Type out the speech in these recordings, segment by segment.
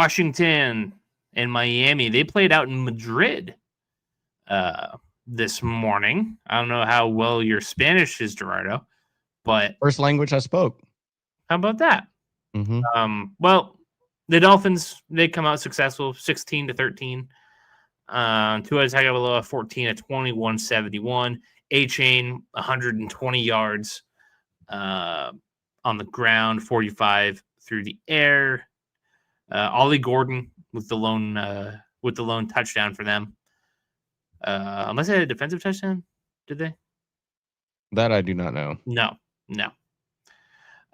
Washington and Miami, they played out in Madrid this morning. I don't know how well your Spanish is, Gerardo, but first language I spoke. How about that? Mm-hmm. Well, the Dolphins, they come out successful, 16-13. Tua Tagovailoa, 14-20, 171. A-Chain, 120 yards on the ground, 45 through the air. Ollie Gordon with the lone touchdown for them. Unless they had a defensive touchdown, did they? That I do not know. No.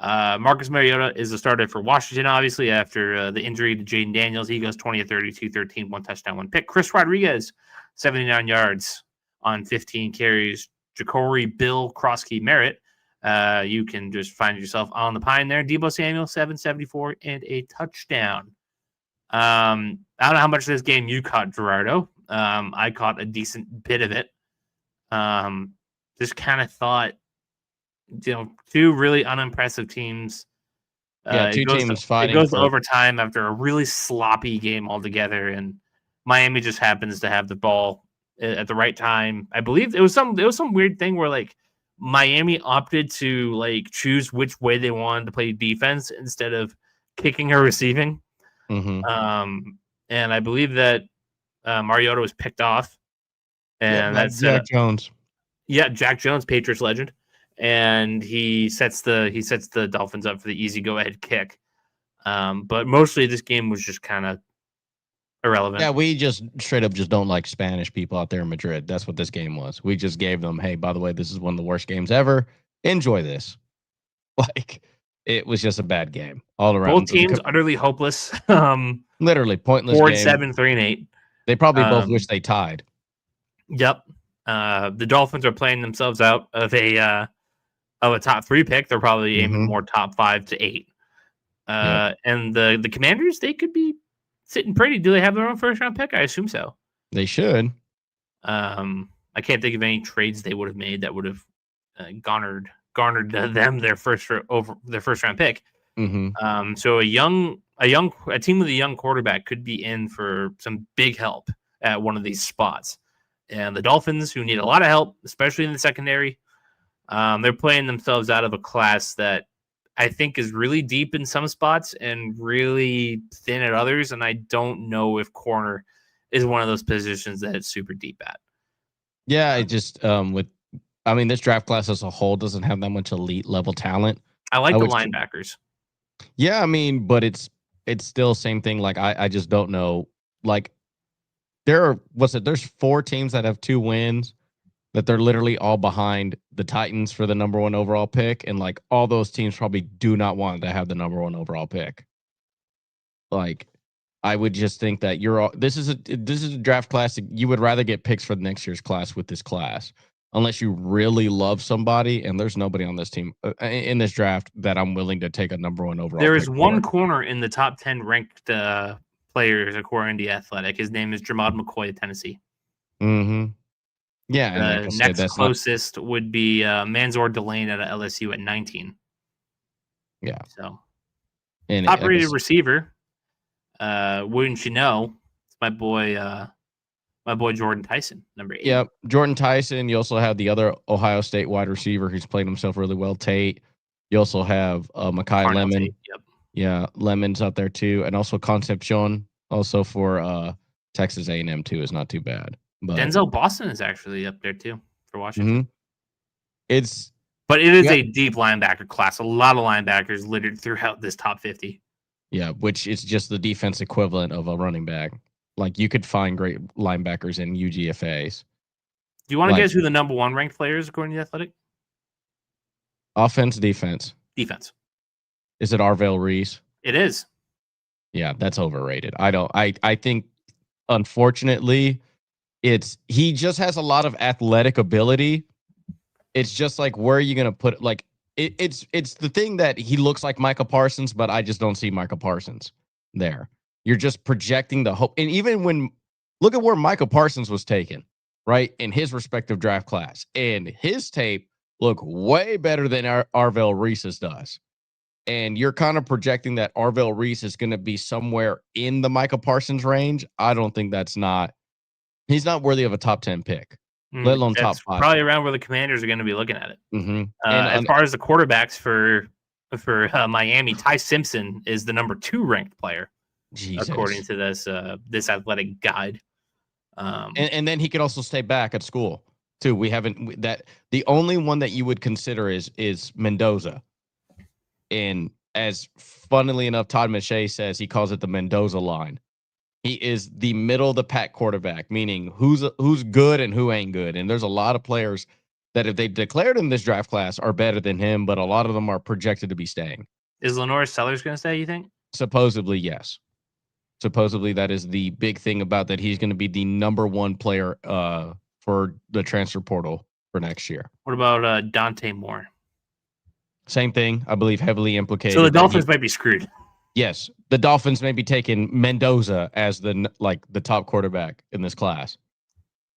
Marcus Mariota is the starter for Washington, obviously, after the injury to Jaden Daniels. He goes 20-30, 13, 1 touchdown, 1 pick. Chris Rodriguez, 79 yards on 15 carries. Ja'Cory Bill Krosky Merritt. You can just find yourself on the pine there. Deebo Samuel, 774 and a touchdown. I don't know how much of this game you caught, Gerardo. I caught a decent bit of it. Just kind of thought, two really unimpressive teams. Two teams fighting. It goes to overtime after a really sloppy game altogether, and Miami just happens to have the ball at the right time. I believe it was some weird thing where like Miami opted to like choose which way they wanted to play defense instead of kicking or receiving. Mm-hmm. And I believe that Mariota was picked off, and that's Jack Jones. Yeah, Jack Jones, Patriots legend. And he sets the Dolphins up for the easy go-ahead kick. But mostly this game was just kind of irrelevant. Yeah, we just straight up just don't like Spanish people out there in Madrid. That's what this game was. We just gave them, hey, by the way, this is one of the worst games ever. Enjoy this. Like, it was just a bad game all around. Both teams utterly hopeless. Literally pointless 4-7, 3-8. They probably both wish they tied. Yep. The Dolphins are playing themselves out of a top 3 pick. They're probably aiming more top 5 to 8. And the Commanders, they could be sitting pretty. Do they have their own first round pick? I assume so. They should. I can't think of any trades they would have made that would have garnered them their first round pick. Mm-hmm. So a team with a young quarterback could be in for some big help at one of these spots. And the Dolphins, who need a lot of help, especially in the secondary, they're playing themselves out of a class that I think is really deep in some spots and really thin at others. And I don't know if corner is one of those positions that it's super deep at. Yeah, I just this draft class as a whole doesn't have that much elite level talent. I like the linebackers. Yeah, but it's still same thing. Like I just don't know. Like there's 4 teams that have 2 wins that they're literally all behind the Titans for the number 1 overall pick, and like all those teams probably do not want to have the number 1 overall pick. Like, I would just think that this is a draft class. You would rather get picks for next year's class with this class, unless you really love somebody. And there's nobody on this team in this draft that I'm willing to take a number 1 overall. There is one corner in the top 10 ranked players according to The Athletic. His name is Jermod McCoy of Tennessee. Mm-hmm. Yeah. The next closest would be Mansour Delane at LSU at 19. Yeah. So, top-rated receiver. Wouldn't you know? It's my boy Jordan Tyson, number 8. Yep, Jordan Tyson. You also have the other Ohio State wide receiver who's played himself really well, Tate. You also have Mekhi Lemon. Tate, yep. Yeah, Lemon's out there too, and also Concepcion, also for Texas A&M too, is not too bad. But Denzel Boston is actually up there too for Washington. Mm-hmm. But it is a deep linebacker class. A lot of linebackers littered throughout this top 50. Yeah, which is just the defense equivalent of a running back. Like, you could find great linebackers in UGFAs. Do you want to guess who the number 1 ranked player is according to The Athletic? Offense, defense? Defense. Is it Arvell Reese? It is. Yeah, that's overrated. I think, unfortunately, he just has a lot of athletic ability. It's just like, where are you going to put it? Like, it's the thing that he looks like Micah Parsons, but I just don't see Micah Parsons there. You're just projecting the hope. And even look at where Micah Parsons was taken, right, in his respective draft class. And his tape looked way better than Arvell Reese's does. and you're kind of projecting that Arvell Reese is going to be somewhere in the Micah Parsons range, I don't think he's not worthy of a top 10 pick, let alone top That's 5. probably around where the Commanders are going to be looking at it. Mm-hmm. As far as the quarterbacks for Miami, Ty Simpson is the number 2 ranked player, according to this athletic guide. And then he could also stay back at school too. We haven't that the only one that you would consider is Mendoza. And as funnily enough, Todd McShay says he calls it the Mendoza line. He is the middle of the pack quarterback, meaning who's good and who ain't good. And there's a lot of players that if they declared in this draft class are better than him, but a lot of them are projected to be staying. Is Lenore Sellers going to stay, you think? Supposedly, yes. Supposedly, that is the big thing about that. He's going to be the number 1 player for the transfer portal for next year. What about Dante Moore? Same thing, I believe, heavily implicated. So the Dolphins might be screwed. Yes, the Dolphins may be taking Mendoza as the top quarterback in this class.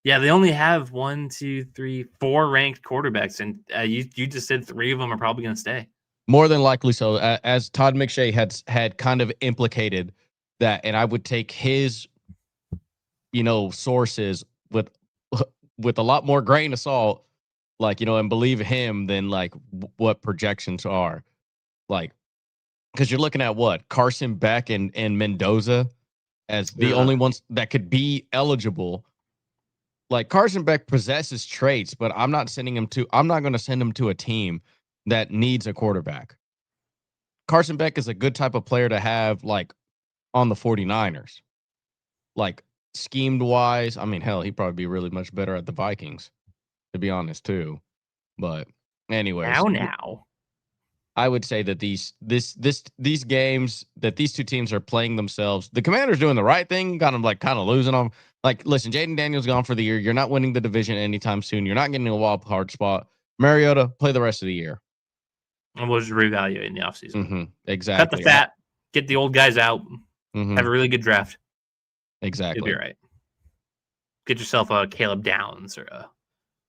Yeah, they only have 1, 2, 3, 4 ranked quarterbacks, and you just said 3 of them are probably going to stay. More than likely so, as Todd McShay had kind of implicated that, and I would take his, sources with a lot more grain of salt, and believe him than what projections are, because you're looking at what Carson Beck and Mendoza as the only ones that could be eligible. Carson Beck possesses traits, but I'm not going to send him to a team that needs a quarterback. Carson Beck is a good type of player to have on the 49ers. Schemed wise, I mean, hell, he'd probably be really much better at the Vikings, to be honest, too. But anyways, now, I would say that these games that these two teams are playing themselves, the Commanders doing the right thing, kind of losing them. Listen, Jaden Daniels gone for the year. You're not winning the division anytime soon. You're not getting a wild card spot. Mariota, play the rest of the year. And we'll just reevaluate in the offseason. Mm-hmm, exactly. Cut the fat, get the old guys out, have a really good draft. Exactly. You'll be right. Get yourself a Caleb Downs or a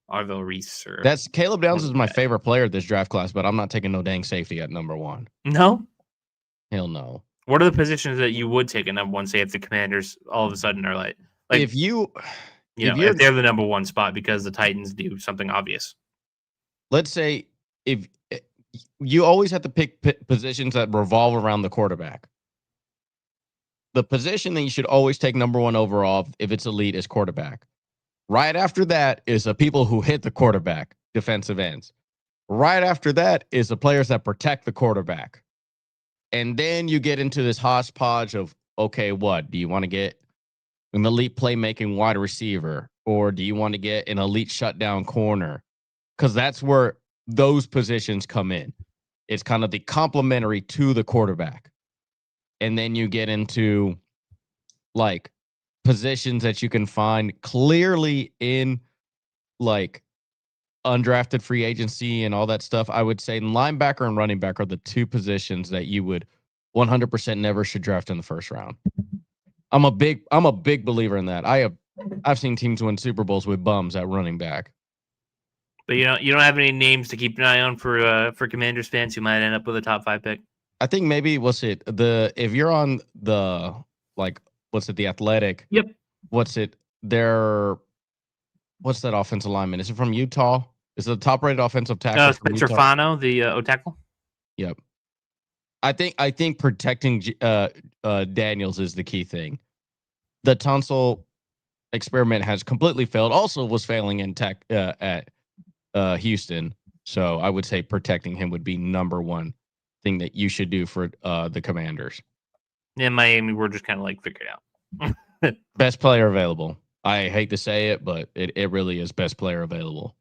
Arvell Reese. Caleb Downs is my favorite player this draft class, but I'm not taking no dang safety at number 1. No? Hell no. What are the positions that you would take a number 1, say if the Commanders all of a sudden are if they're the number 1 spot because the Titans do something obvious? Let's say if you always have to pick positions that revolve around the quarterback. The position that you should always take number 1 overall, if it's elite, is quarterback. Right after that is the people who hit the quarterback, defensive ends. Right after that is the players that protect the quarterback. And then you get into this hodgepodge of, okay, what? Do you want to get an elite playmaking wide receiver? Or do you want to get an elite shutdown corner? Because that's where those positions come in. It's kind of the complementary to the quarterback. And then you get into positions that you can find clearly in undrafted free agency and all that stuff. I would say linebacker and running back are the 2 positions that you would 100% never should draft in the first round. I'm a big believer in that. I've seen teams win Super Bowls with bums at running back. But you don't have any names to keep an eye on for Commanders fans who might end up with a top 5 pick? I think maybe if you're on the the Athletic? Yep. What's that offensive lineman? Is it from Utah? Is it the top rated offensive tackle? Spencer Fano, the O tackle. Yep. I think protecting Daniels is the key thing. The Tunsil experiment has completely failed. Also was failing in at Houston. So I would say protecting him would be number 1 thing that you should do for the Commanders. In Miami, we're just kind of figure it out. Best player available. I hate to say it, but it really is best player available.